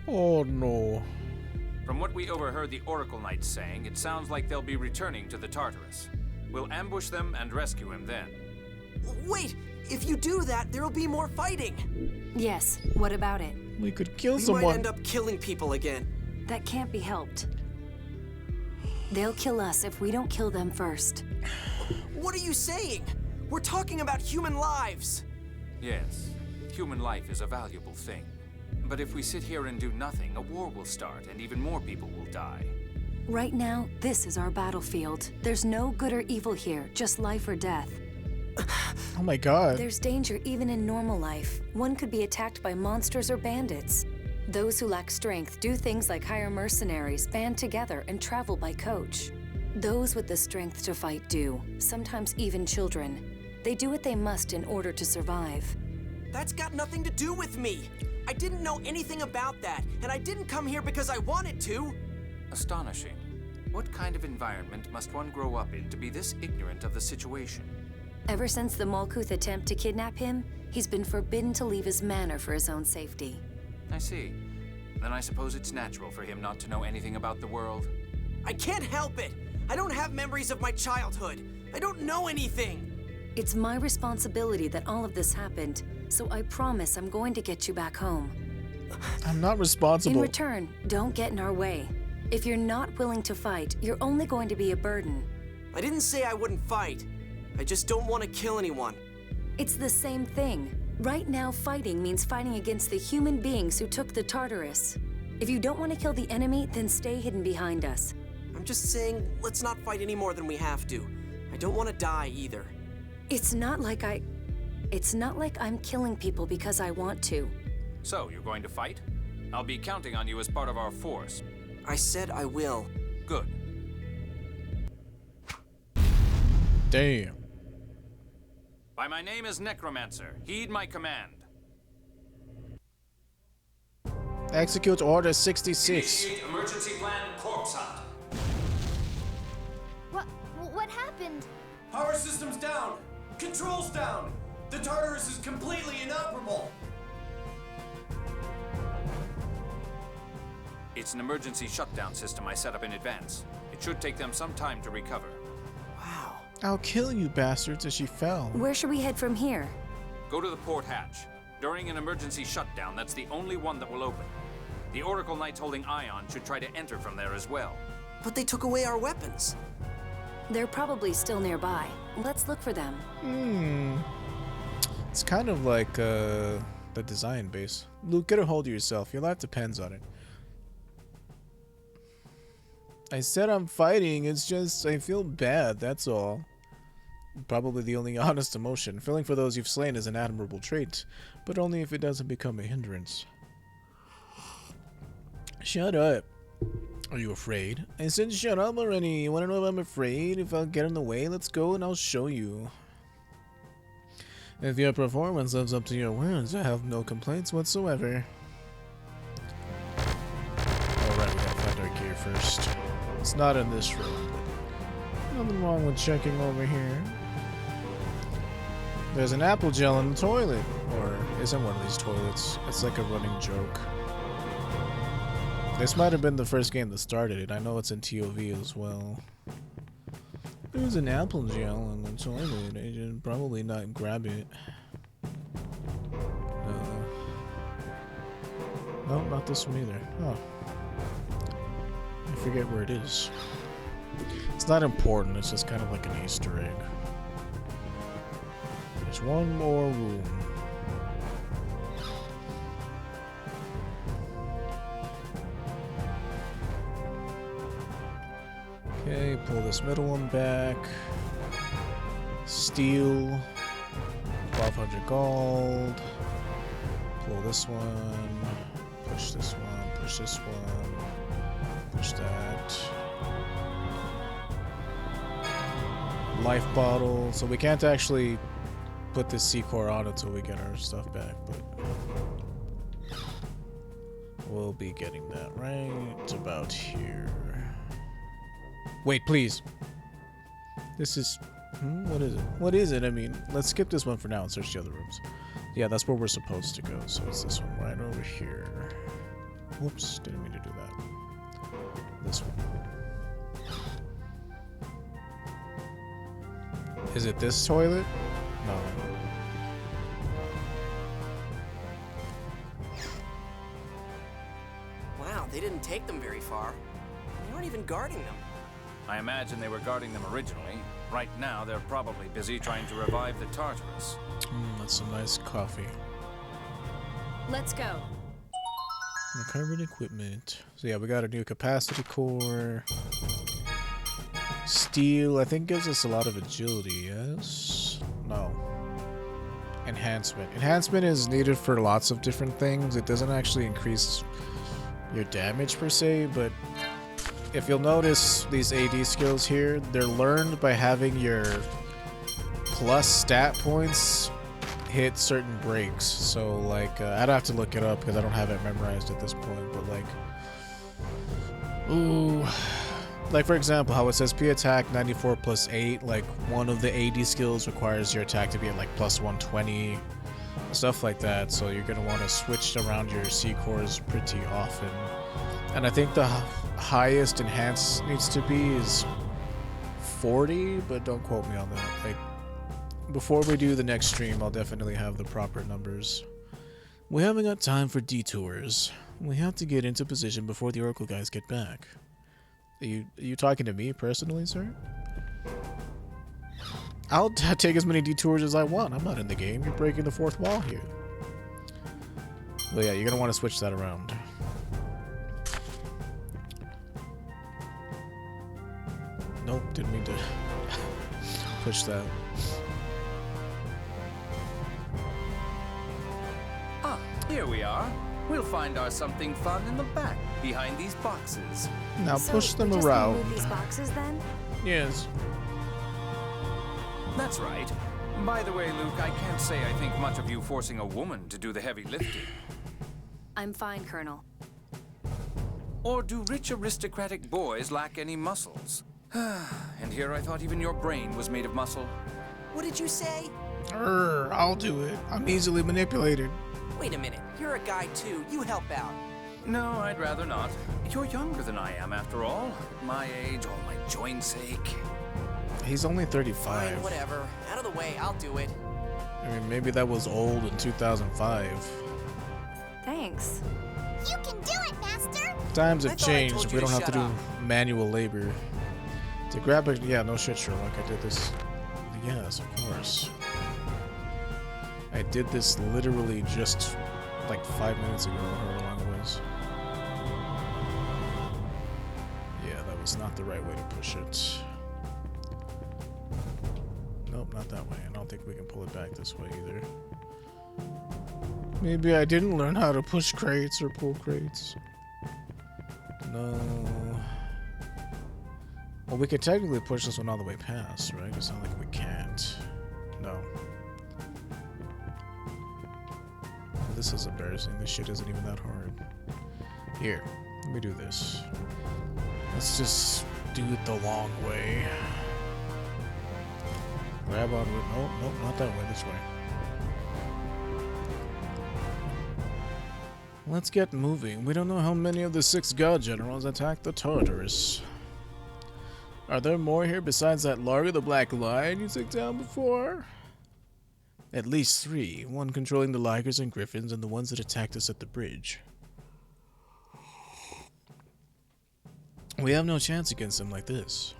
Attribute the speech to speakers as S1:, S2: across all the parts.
S1: Oh no.
S2: From what we overheard the Oracle Knights saying, it sounds like they'll be returning to the Tartarus. We'll ambush them and rescue him then.
S3: Wait! If you do that, there'll be more fighting!
S4: Yes, what about it?
S1: We could kill
S3: We
S1: someone.
S3: might end up killing people again.
S4: That can't be helped. They'll kill us if we don't kill them first.
S3: What are you saying? We're talking about human lives!
S2: Yes, human life is a valuable thing. But if we sit here and do nothing, a war will start and even more people will die.
S4: Right now, this is our battlefield. There's no good or evil here, just life or death.
S1: Oh my god.
S4: There's danger even in normal life. One could be attacked by monsters or bandits. Those who lack strength do things like hire mercenaries, band together, and travel by coach. Those with the strength to fight do, sometimes even children. They do what they must in order to survive.
S3: That's got nothing to do with me! I didn't know anything about that, and I didn't come here because I wanted to!
S2: Astonishing. What kind of environment must one grow up in to be this ignorant of the situation?
S4: Ever since the Malkuth attempt to kidnap him, he's been forbidden to leave his manor for his own safety.
S2: I see. Then I suppose it's natural for him not to know anything about the world.
S3: I can't help it! I don't have memories of my childhood! I don't know anything!
S4: It's my responsibility that all of this happened, so I promise I'm going to get you back home.
S1: I'm not responsible.
S4: In return, don't get in our way. If you're not willing to fight, you're only going to be a burden.
S3: I didn't say I wouldn't fight. I just don't want to kill anyone.
S4: It's the same thing. Right now, fighting means fighting against the human beings who took the Tartarus. If you don't want to kill the enemy, then stay hidden behind us.
S3: I'm just saying, let's not fight any more than we have to. I don't want to die either.
S4: It's not like I'm killing people because I want to.
S2: So, you're going to fight? I'll be counting on you as part of our force.
S3: I said I will.
S2: Good.
S1: Damn.
S2: By my name is Necromancer. Heed my command.
S1: Execute Order 66.
S2: Initiate emergency plan corpse hunt.
S5: What happened?
S6: Power system's down! Controls down! The Tartarus is completely inoperable!
S2: It's an emergency shutdown system I set up in advance. It should take them some time to recover.
S3: Wow.
S1: I'll kill you bastards as she fell.
S4: Where should we head from here?
S2: Go to the port hatch. During an emergency shutdown, that's the only one that will open. The Oracle Knights holding Ion should try to enter from there as well.
S3: But they took away our weapons.
S4: They're probably still nearby. Let's look for them.
S1: It's kind of like the design base. Luke, get a hold of yourself. Your life depends on it. I said I'm fighting, it's just I feel bad, that's all. Probably the only honest emotion. Feeling for those you've slain is an admirable trait, but only if it doesn't become a hindrance. Shut up. Are you afraid? I said shut up already. You wanna know if I'm afraid? If I'll get in the way, let's go and I'll show you. If your performance lives up to your words, I have no complaints whatsoever. Alright, we gotta find our gear first. It's not in this room, but nothing wrong with checking over here. There's an apple gel in the toilet. Or isn't one of these toilets. It's like a running joke. This might have been the first game that started it. I know it's in TOV as well. There's an apple gel in the toilet. I should probably not grab it. No, not this one either. Oh. I forget where it is. It's not important, it's just kind of like an Easter egg. There's one more room. Okay, pull this middle one back. Steal. 1200 gold. Pull this one. Push this one. Push this one. Push that. Life bottle. So we can't actually put this C-core on until we get our stuff back, but we'll be getting that right about here. Wait, please. This is... what is it? What is it? I mean, let's skip this one for now and search the other rooms. Yeah, that's where we're supposed to go, so it's this one right over here. Whoops, didn't mean to do that. This one. Is it this toilet? No.
S3: Wow, they didn't take them very far. They aren't even guarding them.
S2: I imagine they were guarding them originally. Right now, they're probably busy trying to revive the Tartarus.
S1: That's some nice coffee.
S4: Let's go.
S1: Recovered equipment. So yeah, we got a new capacity core. Steel, I think, gives us a lot of agility, yes? No. Enhancement. Enhancement is needed for lots of different things. It doesn't actually increase your damage per se, but if you'll notice these AD skills here, they're learned by having your plus stat points hit certain breaks. So like I'd have to look it up because I don't have it memorized at this point, but like like for example how it says P attack 94 plus 8, like one of the AD skills requires your attack to be at like plus 120, stuff like that. So you're gonna want to switch around your C cores pretty often, and I think the highest enhance needs to be is 40, but don't quote me on that. Like before we do the next stream, I'll definitely have the proper numbers. We haven't got time for detours. We have to get into position before the Oracle guys get back. Are you talking to me personally, sir? I'll take as many detours as I want. I'm not in the game. You're breaking the fourth wall here. Well, yeah, you're gonna want to switch that around. Nope, didn't mean to push that.
S2: Ah, here we are. We'll find our something fun in the back, behind these boxes.
S1: Now
S4: So,
S1: push them
S4: we just need to
S1: around.
S4: move these boxes then?
S1: Yes.
S2: That's right. By the way, Luke, I can't say I think much of you forcing a woman to do the heavy lifting.
S4: I'm fine, Colonel.
S2: Or do rich aristocratic boys lack any muscles? And here I thought even your brain was made of muscle.
S3: What did you say?
S1: I'll do it. I'm easily manipulated.
S3: Wait a minute. You're a guy too. You help out.
S2: No, I'd rather not. You're younger than I am, after all. At my age, all my joints ache.
S1: He's only 35.
S3: Fine, whatever. Out of the way. I'll do it.
S1: I mean, maybe that was old in 2005.
S4: Thanks.
S5: You can do it, Master!
S1: Times
S3: I
S1: have
S3: thought I
S1: changed.
S3: told you
S1: We don't
S3: to
S1: have to
S3: shut
S1: do
S3: up.
S1: manual labor. To grab a... Yeah, no shit, Sherlock. I did this... Yes, of course. I did this literally just like 5 minutes ago, however long it was. Yeah, that was not the right way to push it. Nope, not that way. I don't think we can pull it back this way either. Maybe I didn't learn how to push crates or pull crates. No. Well, we could technically push this one all the way past, right? It's not like we can't. No. This is embarrassing. This shit isn't even that hard. Here, let me do this. Let's just do it the long way. Grab on with... Nope, nope, not that way. This way. Let's get moving. We don't know how many of the 6 god generals attacked the Tartarus. Are there more here besides that Larga the Black Lion you took down before? At least 3. One controlling the Ligers and Griffins and the ones that attacked us at the bridge. We have no chance against them like this.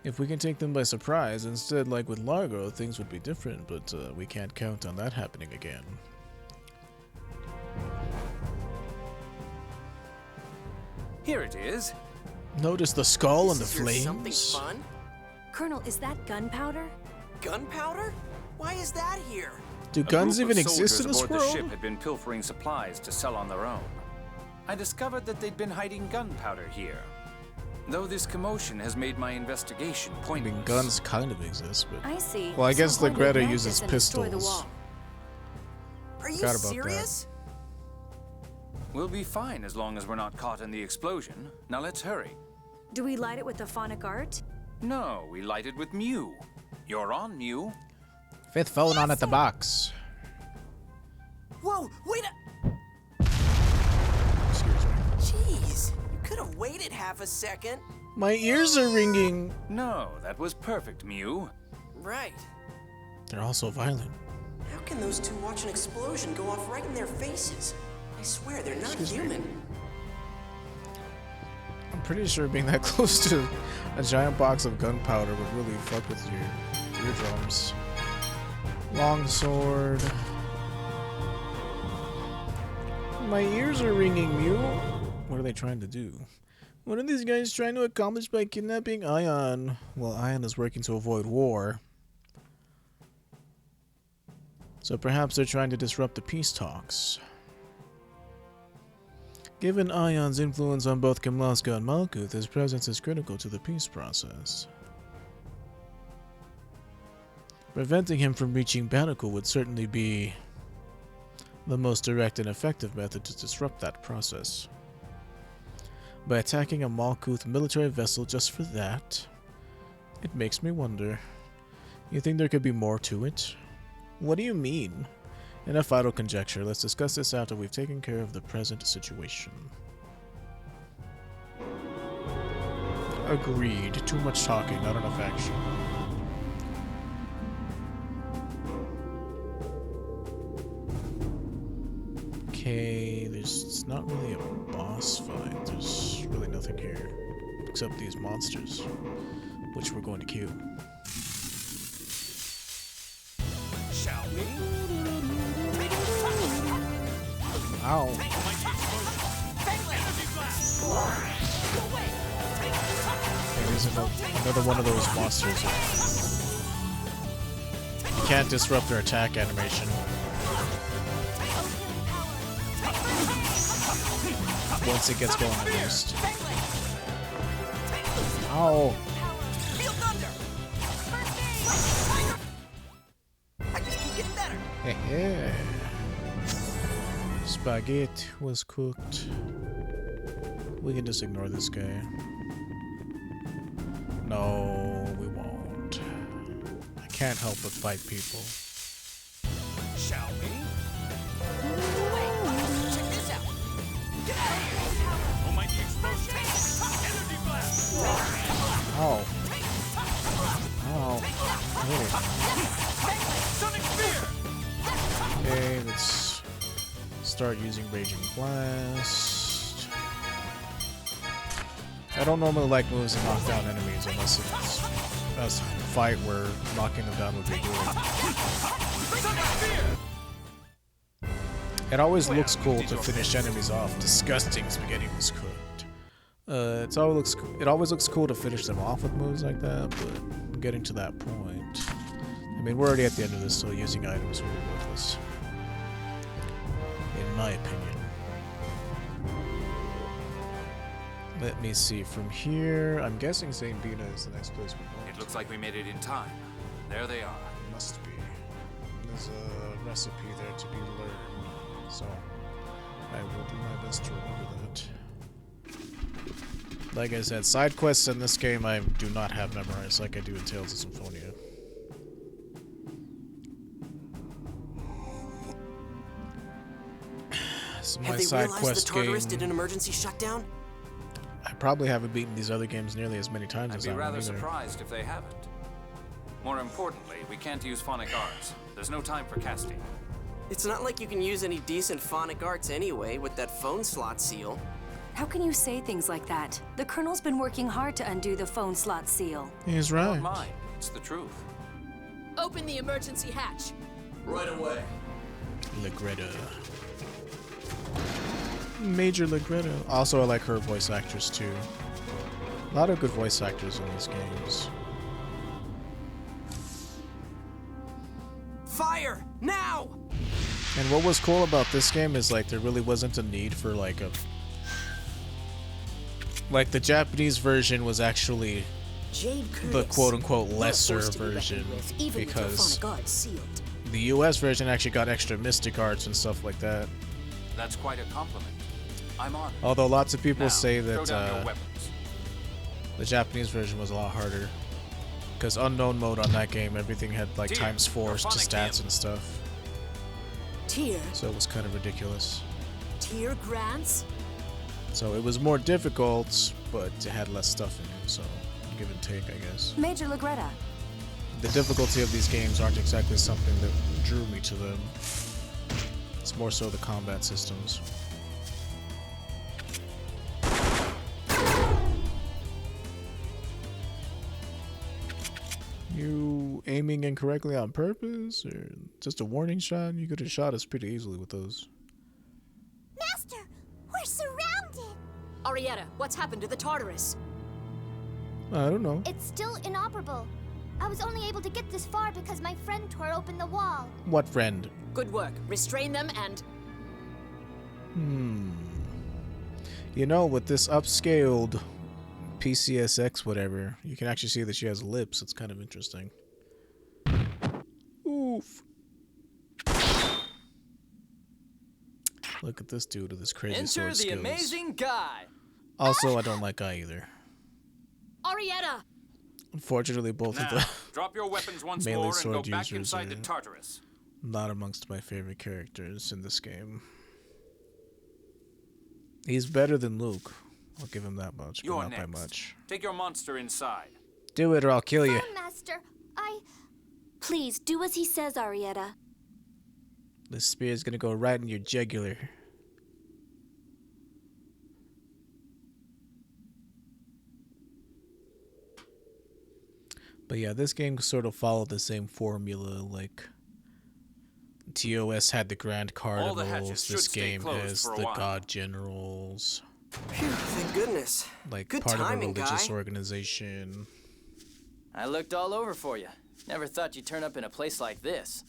S1: If we can take them by surprise, instead like with Largo, things would be different, but we can't count on that happening again.
S2: Here it is.
S1: Notice the skull and the
S3: This is your something
S1: flames?
S3: fun?
S4: Colonel, is that gunpowder?
S3: Gunpowder? Why is that here?
S1: Do
S2: A
S1: guns
S2: group of
S1: even exist in
S2: soldiers
S1: this
S2: aboard
S1: world?
S2: the ship had been pilfering supplies to sell on their own. I discovered that they'd been hiding gunpowder here. Though this commotion has made my investigation
S1: I
S2: pointless.
S1: mean, guns kind of exist, but...
S4: I see.
S1: Well, I
S4: So
S1: guess the
S4: why would
S1: Greta
S4: melt
S1: uses
S4: this and destroy the
S1: pistols.
S4: wall?
S3: Are you
S1: Forgot about that.
S3: serious?
S2: We'll be fine as long as we're not caught in the explosion. Now let's hurry.
S4: Do we light it with the phonic art?
S2: No, we lighted with Mew. You're on, Mew.
S1: 5th phone on at the box.
S3: Whoa, wait a...
S1: Excuse me.
S3: Jeez, you could have waited half a second.
S1: My ears are ringing.
S2: No, that was perfect, Mew.
S3: Right.
S1: They're also violent.
S3: How can those two watch an explosion go off right in their faces? I swear, they're not
S1: Excuse me.
S3: human.
S1: I'm pretty sure being that close to a giant box of gunpowder would really fuck with your eardrums. Longsword. My ears are ringing, Mew. What are they trying to do? What are these guys trying to accomplish by kidnapping Ion? Well, Ion is working to avoid war. So perhaps they're trying to disrupt the peace talks. Given Ion's influence on both Kimlaska and Malkuth, his presence is critical to the peace process. Preventing him from reaching Bannekel would certainly be the most direct and effective method to disrupt that process. By attacking a Malkuth military vessel just for that, it makes me wonder. You think there could be more to it? What do you mean? Enough idle conjecture. Let's discuss this after we've taken care of the present situation. Agreed. Too much talking, not enough action. Okay, it's not really a boss fight. There's really nothing here except these monsters, which we're going to kill.
S2: Shall we?
S1: Ow. Okay, there's another one of those monsters. You can't disrupt their attack animation. Once it gets going, at least. Ow.
S3: Feel thunder! I just keep getting better.
S1: Heh. Spaghetti was cooked. We can just ignore this guy. No, we won't. I can't help but fight people.
S2: Shall we?
S3: Check this out. Get out of here!
S2: Almighty explosion! Energy blast!
S1: Ow. Ow.
S2: Sonic spear!
S1: Okay, let's start using Raging Blast. I don't normally like moves that knock down enemies unless it's a fight where knocking them down would be good. It always looks cool to finish enemies off. Disgusting spaghetti was cooked. It always looks cool to finish them off with moves like that, but getting to that point, I mean, we're already at the end of this, so using items will be worthless, in my opinion. Let me see from here. I'm guessing St. Bina is the next place we're going.
S2: It looks like we made it in time. There they are.
S1: Must be. There's a recipe there to be learned, so I will do my best to remember that. Like I said, side quests in this game I do not have memorized like I do in Tales of Symphonia. So my
S3: Have they
S1: side
S3: realized
S1: quest
S3: the Tartarus
S1: game,
S3: did an emergency shutdown?
S1: I probably haven't beaten these other games nearly as many times
S2: I'd
S1: as
S2: be
S1: that one
S2: rather
S1: either.
S2: surprised if they haven't. More importantly, we can't use phonic arts. There's no time for casting.
S3: It's not like you can use any decent phonic arts anyway with that phone slot seal.
S4: How can you say things like that? The Colonel's been working hard to undo the phone slot seal.
S1: He's
S2: Don't
S1: right.
S2: mind. It's the truth.
S7: Open the emergency hatch.
S6: Right away.
S1: Legretta. Major Legretta. Also, I like her voice actress too. A lot of good voice actors in these games.
S3: Fire! Now!
S1: And what was cool about this game is like there really wasn't a need for like the Japanese version was actually the quote-unquote lesser version because the US version actually got extra mystic arts and stuff like that.
S2: That's quite a compliment. I'm honored.
S1: Although lots of people
S2: Now,
S1: say
S2: throw
S1: that
S2: down your weapons.
S1: the Japanese version was a lot harder because unknown mode on that game, everything had like
S2: Dear,
S1: ×4 to
S2: your phonic
S1: stats
S2: imp.
S1: and stuff.
S3: Tier?
S1: So it was kind of ridiculous.
S3: Tier grants?
S1: So it was more difficult, but it had less stuff in it, so give and take, I guess.
S4: Major Legretta.
S1: The difficulty of these games aren't exactly something that drew me to them. It's more so the combat systems. You aiming incorrectly on purpose, or just a warning shot? You could have shot us pretty easily with those.
S5: Master, we're surrounded.
S7: Arietta, what's happened to the Tartarus?
S1: I don't know.
S5: It's still inoperable. I was only able to get this far because my friend tore open the wall.
S1: What friend?
S7: Good work. Restrain them and...
S1: You know, with this upscaled PCSX whatever, you can actually see that she has lips. It's kind of interesting. Oof. Look at this dude with his crazy
S8: Enter
S1: sword
S8: the
S1: skills.
S8: amazing Guy.
S1: Also, I don't like Guy either.
S7: Arietta!
S1: Unfortunately, both of
S2: Now,
S1: the
S2: drop your weapons once
S1: melee
S2: more and go
S1: sword
S2: back
S1: users
S2: inside
S1: are
S2: the Tartarus.
S1: not amongst my favorite characters in this game. He's better than Luke. I'll give him that much, but
S2: You're
S1: not
S2: next.
S1: by much.
S2: Take your monster inside.
S1: Do it or I'll kill you.
S5: Fine, Master. Please, do as he says, Arietta.
S1: This spear's gonna go right in your jugular. But yeah, this game sort of followed the same formula, like TOS had the Grand
S2: All the
S1: Cardinals,
S2: hatches should
S1: this
S2: stay
S1: game
S2: closed
S1: has
S2: for a
S1: the
S2: while.
S1: God Generals,
S3: Phew, thank goodness.
S1: like
S3: Good
S1: part
S3: timing,
S1: of a religious
S3: Guy.
S1: organization.
S8: I looked all over for you. Never thought you'd turn up in a place like this.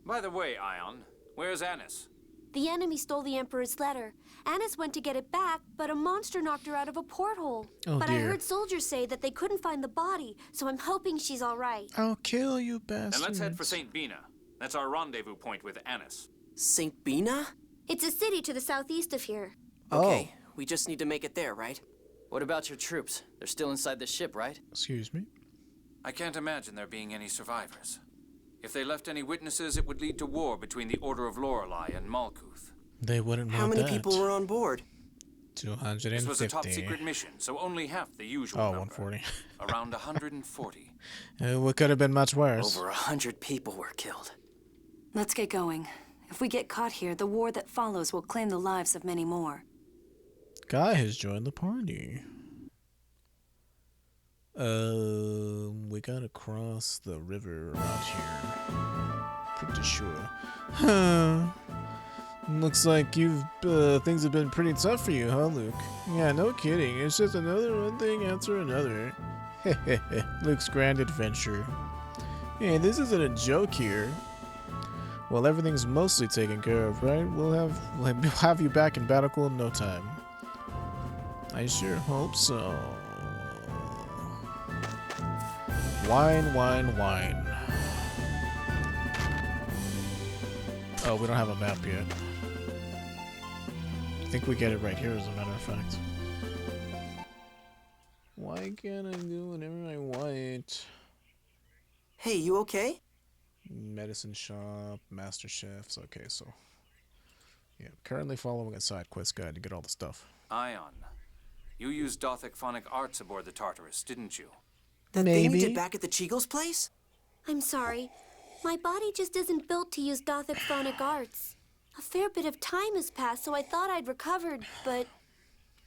S2: By the way, Ion, where's Annis?
S9: The enemy stole the Emperor's letter. Annis went to get it back, but a monster knocked her out of a porthole.
S1: Oh,
S9: but I
S1: dear.
S9: heard soldiers say that they couldn't find the body, so I'm hoping she's all right.
S1: I'll kill you, bastards.
S2: Then let's head for St. Bina. That's our rendezvous point with Annis.
S3: St. Bina?
S9: It's a city to the southeast of here.
S3: Okay, we just need to make it there, right?
S8: What about your troops? They're still inside the ship, right?
S1: Excuse me?
S2: I can't imagine there being any survivors. If they left any witnesses, it would lead to war between the Order of Lorelei and Malkuth.
S1: They wouldn't want
S3: How many
S1: that.
S3: people were on board?
S1: 250.
S2: This was a top-secret mission, so only half the usual
S1: Oh,
S2: number.
S1: 140.
S2: Around 140.
S1: What could have been much worse?
S8: Over 100 people were killed.
S4: Let's get going. If we get caught here, the war that follows will claim the lives of many more.
S1: Guy has joined the party. We gotta cross the river around here. Pretty sure. Looks like you've things have been pretty tough for you, huh, Luke? Yeah, no kidding. It's just another one thing after another. Luke's grand adventure. Hey, this isn't a joke here. Well, everything's mostly taken care of, right? We'll have you back in Battle in no time. I sure hope so. Wine, wine, wine. Oh, we don't have a map yet. I think we get it right here, as a matter of fact. Why can't I do whatever I want?
S3: Hey, you okay?
S1: Medicine shop, master chefs. Okay, so yeah, currently following a side quest guide to get all the stuff.
S2: Ion, you used Dothic phonic arts aboard the Tartarus, didn't you?
S3: That thing you
S1: Maybe.
S3: did back at the Cheagle's place?
S9: I'm sorry. My body just isn't built to use Dothic phonic arts. A fair bit of time has passed, so I thought I'd recovered, but...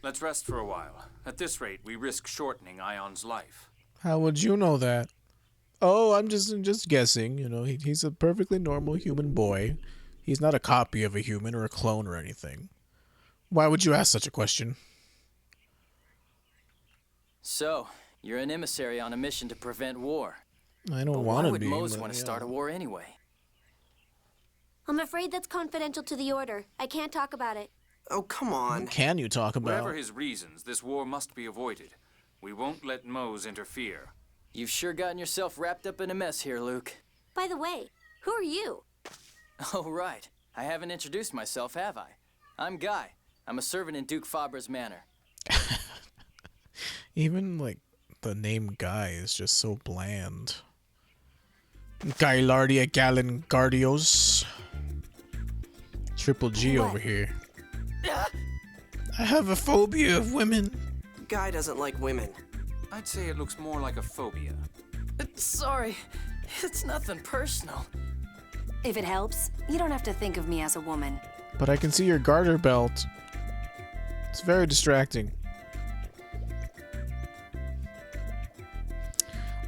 S2: Let's rest for a while. At this rate, we risk shortening Ion's life.
S1: How would you know that? Oh, I'm just guessing. You know, he's a perfectly normal human boy. He's not a copy of a human or a clone or anything. Why would you ask such a question?
S8: So, you're an emissary on a mission to prevent war.
S1: I don't
S8: But
S1: want
S8: why
S1: to
S8: would
S1: be.
S8: Mose
S1: but
S8: want to
S1: yeah.
S8: start a war anyway?
S9: I'm afraid that's confidential to the Order. I can't talk about it.
S3: Oh, come on.
S1: What can you talk about?
S2: Whatever his reasons, this war must be avoided. We won't let Mose interfere.
S8: You've sure gotten yourself wrapped up in a mess here, Luke.
S9: By the way, who are you?
S8: Oh, right. I haven't introduced myself, have I? I'm Guy. I'm a servant in Duke Fabra's manor.
S1: Even like the name Guy is just so bland. Guylardia Gallen Gardios. Triple G
S3: What?
S1: over here. I have a phobia of women.
S3: Guy doesn't like women.
S2: I'd say it looks more like a phobia.
S8: Sorry, it's nothing personal.
S4: If it helps, you don't have to think of me as a woman.
S1: But I can see your garter belt. It's very distracting.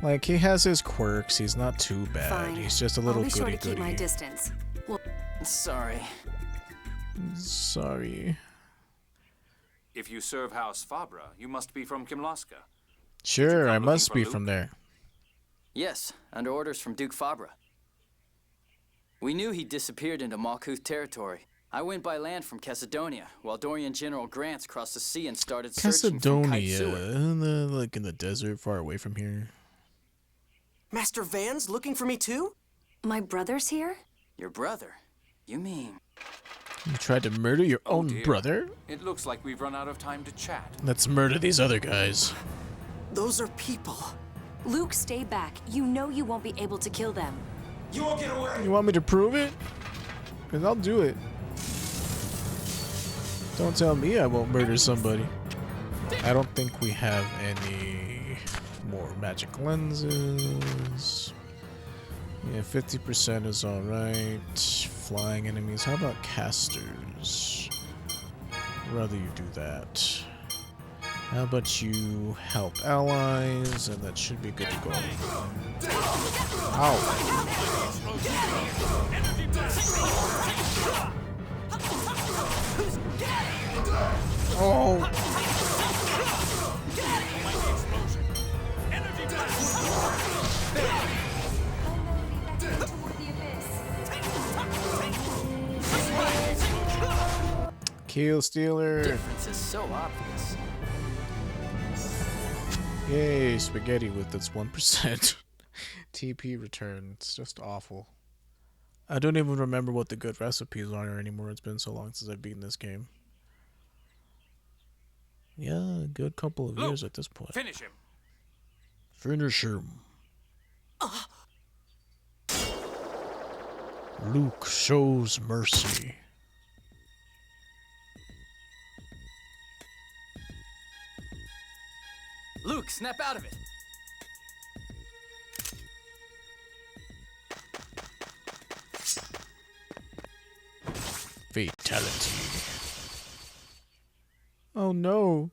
S1: Like, he has his quirks. He's not too bad.
S4: Fine.
S1: He's just a little
S4: I'll be sure
S1: goody
S4: to keep my
S1: goody.
S4: distance. Well,
S8: Sorry.
S1: Sorry.
S2: If you serve House Fabra, you must be from Kimlaska.
S1: Sure,
S2: come
S1: I
S2: looking
S1: must
S2: for
S1: be
S2: Luke?
S1: from there.
S8: Yes, under orders from Duke Fabra. We knew he disappeared into Malkuth territory. I went by land from Cassidonia, while Dorian General Grants crossed the sea and started searching from Kite
S1: Cassidonia,
S8: Sewer.
S1: like in the desert, far away from here.
S3: Master Van's looking for me too?
S4: my brother's here?
S8: Your brother? You mean...
S1: You tried to murder your
S2: Oh
S1: own
S2: dear.
S1: brother?
S2: It looks like we've run out of time to chat.
S1: Let's murder these other guys.
S3: Those are people.
S4: Luke, stay back. You know you won't be able to kill them.
S6: You won't get away!
S1: You want me to prove it? Because I'll do it. Don't tell me I won't murder somebody. I don't think we have any more magic lenses. Yeah, 50% is alright. Flying enemies. How about casters? I'd rather you do that. How about you help allies? And that should be good to go. Ow. Oh. Keel Stealer.
S8: difference is so obvious.
S1: Yay, spaghetti with its 1%. TP return. It's just awful. I don't even remember what the good recipes are anymore. It's been so long since I've beaten this game. Yeah, a good couple of
S2: Luke,
S1: years at this point.
S2: Finish him.
S1: Finish him. Luke shows mercy.
S8: Luke, snap out of it!
S1: Fatality. Oh no.